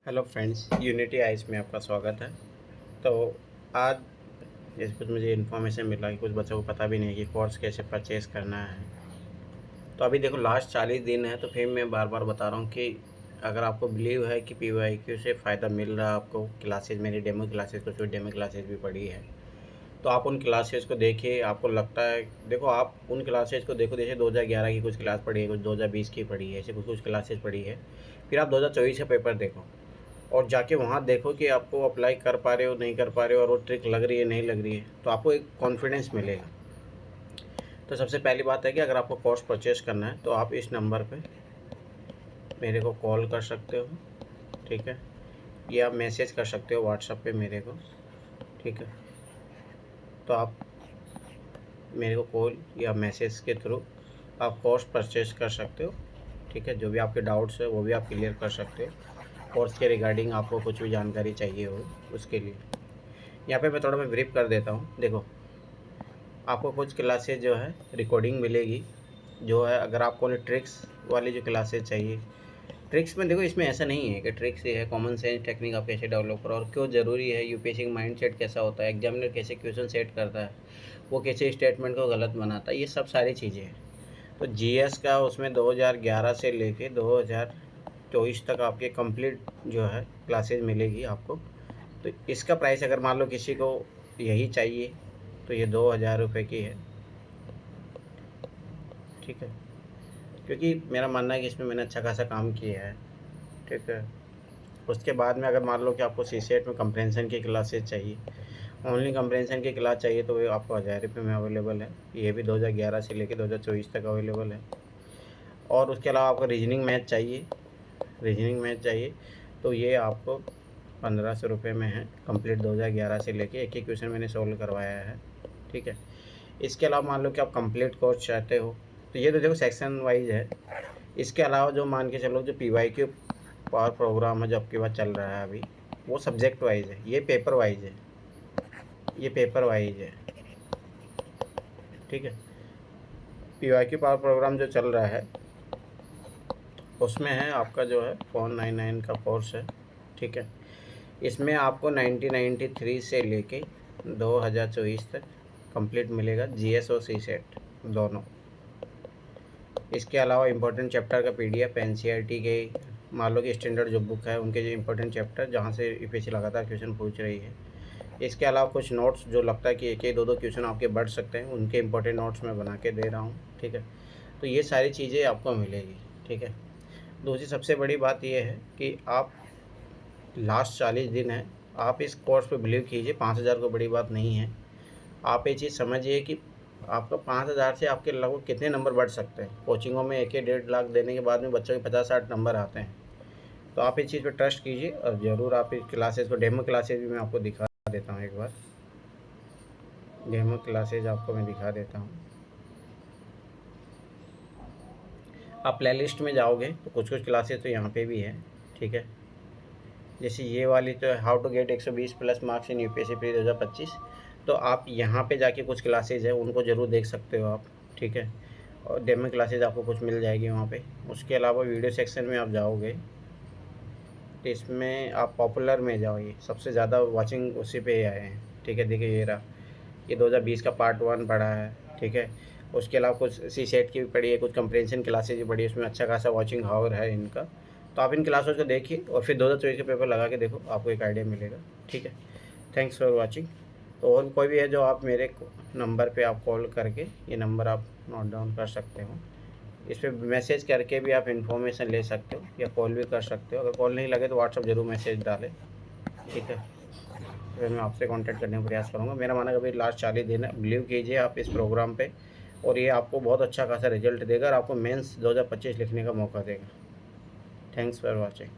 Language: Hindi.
हेलो फ्रेंड्स, यूनिटी आइस में आपका स्वागत है। तो आज जैसे कुछ मुझे इन्फॉर्मेशन मिला कि कुछ बच्चों को पता भी नहीं है कि कोर्स कैसे परचेज़ करना है। तो अभी देखो लास्ट 40 दिन है, तो फिर मैं बार बार बता रहा हूँ कि अगर आपको बिलीव है कि PYQ से फ़ायदा मिल रहा है आपको, क्लासेज मेरी डेमो क्लासेज, कुछ डेमो क्लासेज भी पढ़ी है, तो आप उन क्लासेज को देखिए। आपको लगता है, देखो आप उन क्लासेज को देखो, जैसे 2011 की कुछ क्लास पढ़ी है, कुछ 2020 की पढ़ी है, ऐसे कुछ कुछ क्लासेज पढ़ी है। फिर आप 2024 का पेपर देखो और जाके वहाँ देखो कि आपको अप्लाई कर पा रहे हो नहीं कर पा रहे हो, और वो ट्रिक लग रही है नहीं लग रही है, तो आपको एक कॉन्फिडेंस मिलेगा। तो सबसे पहली बात है कि अगर आपको कोर्स परचेस करना है तो आप इस नंबर पे मेरे को कॉल कर सकते हो, ठीक है, या मैसेज कर सकते हो व्हाट्सएप पे मेरे को, ठीक है। तो आप मेरे को कॉल या मैसेज के थ्रू आप कोर्स परचेस कर सकते हो, ठीक है। जो भी आपके डाउट्स है वो भी आप क्लियर कर सकते हो। कोर्स के रिगार्डिंग आपको कुछ भी जानकारी चाहिए हो उसके लिए यहाँ पे मैं ब्रीफ कर देता हूँ। देखो, आपको कुछ क्लासेज जो है रिकॉर्डिंग मिलेगी, जो है अगर आपको ट्रिक्स वाली जो क्लासेज चाहिए। ट्रिक्स में देखो, इसमें ऐसा नहीं है कि ट्रिक्स ये है कॉमन सेंस टेक्निक आप कैसे डेवलप करो और क्यों ज़रूरी है, यूपीएससी माइंड सेट कैसा होता है, एग्जामिनर कैसे क्वेश्चन सेट करता है, वो कैसे स्टेटमेंट को गलत बनाता है, ये सब सारी चीज़ें हैं। तो जीएस का उसमें 2011 से लेके 2024 तक आपके कंप्लीट जो है क्लासेज मिलेगी आपको। तो इसका प्राइस अगर मान लो किसी को यही चाहिए तो ये 2000 रुपये की है, ठीक है। क्योंकि मेरा मानना है कि इसमें मैंने अच्छा खासा काम किया है, ठीक है। उसके बाद में अगर मान लो कि आपको सीसेट में कंप्रेंशन की क्लासेज चाहिए, ओनली कंप्रेंशन की क्लास चाहिए, तो वो आपको 1000 रुपये में अवेलेबल है। ये भी 2011 से लेकर 2024 तक अवेलेबल है। और उसके अलावा आपको रीजनिंग मैथ चाहिए तो ये आपको 1500 रुपये में है, कंप्लीट 2011 से लेके एक ही क्वेश्चन मैंने सोल्व करवाया है, ठीक है। इसके अलावा मान लो कि आप कंप्लीट कोर्स चाहते हो तो ये तो देखो सेक्शन वाइज है। इसके अलावा जो मान के चलो जो PYQ पावर प्रोग्राम है जो आपके पास चल रहा है अभी, वो सब्जेक्ट वाइज है, ये पेपर वाइज है, ठीक है। PYQ पावर प्रोग्राम जो चल रहा है उसमें है आपका जो है 499 का कोर्स है, ठीक है। इसमें आपको 1993 से लेके 2024 तक कंप्लीट मिलेगा, जीएस और सीसेट दोनों। इसके अलावा इम्पोर्टेंट चैप्टर का PDF NCERT के मान लो कि स्टैंडर्ड जो बुक है उनके जो इम्पोर्टेंट चैप्टर जहाँ से यूपीएससी लगातार क्वेश्चन पूछ रही है। इसके अलावा कुछ नोट्स जो लगता है कि एक एक दो दो क्वेश्चन आपके बढ़ सकते हैं, उनके इम्पोर्टेंट नोट्स मैं बना के दे रहा हूँ, ठीक है। तो ये सारी चीज़ें आपको मिलेगी, ठीक है। दूसरी सबसे बड़ी बात यह है कि आप लास्ट 40 दिन है, आप इस कोर्स पे बिलीव कीजिए, 5000 को बड़ी बात नहीं है। आप ये चीज़ समझिए कि आपका 5000 से आपके लगभग कितने नंबर बढ़ सकते हैं। कोचिंगों में 1-1.5 लाख देने के बाद में बच्चों के 50-60 नंबर आते हैं। तो आप इस चीज़ पे ट्रस्ट कीजिए और ज़रूर आप इस क्लासेस को, डेमो क्लासेस भी मैं आपको दिखा देता हूँ। एक बार डेमो क्लासेज आपको मैं दिखा देता हूँ। आप प्लेलिस्ट में जाओगे तो कुछ कुछ क्लासेस तो यहाँ पे भी है, ठीक है। जैसे ये वाली तो है how to get 120+ marks in UPSC pre 2025। तो आप यहाँ पे जाके कुछ क्लासेज है उनको ज़रूर देख सकते हो आप, ठीक है। और डेमो क्लासेज आपको कुछ मिल जाएगी वहाँ पे। उसके अलावा वीडियो सेक्शन में आप जाओगे तो इसमें आप पॉपुलर में जाओ, ये सबसे ज़्यादा वाचिंग उसी पे ही आए हैं, ठीक है। देखिए ये रहा, ये 2020 का पार्ट 1 पढ़ा है, ठीक है। उसके अलावा कुछ सीसेट की भी पढ़ी है, कुछ कंप्रेंशन क्लासेज भी पढ़ी है, उसमें अच्छा खासा वॉचिंग हावर है इनका। तो आप इन क्लासों को देखिए और फिर 2024 के पेपर लगा के देखो, आपको एक आइडिया मिलेगा, ठीक है। Thanks for watching. तो और कोई भी है जो आप मेरे नंबर पे आप कॉल करके, ये नंबर आप नोट डाउन कर सकते हो, इस पर मैसेज करके भी आप इन्फॉर्मेशन ले सकते हो या कॉल भी कर सकते हो। अगर कॉल नहीं लगे तो व्हाट्सअप जरूर मैसेज डालें, ठीक है। फिर मैं आपसे कांटेक्ट करने का प्रयास करूँगा। मेरा मानना है कि भाई लास्ट 40 दिन है, बिलीव कीजिए आप इस प्रोग्राम पे और ये आपको बहुत अच्छा खासा रिजल्ट देगा और आपको मेंस 2025 लिखने का मौका देगा। Thanks for watching.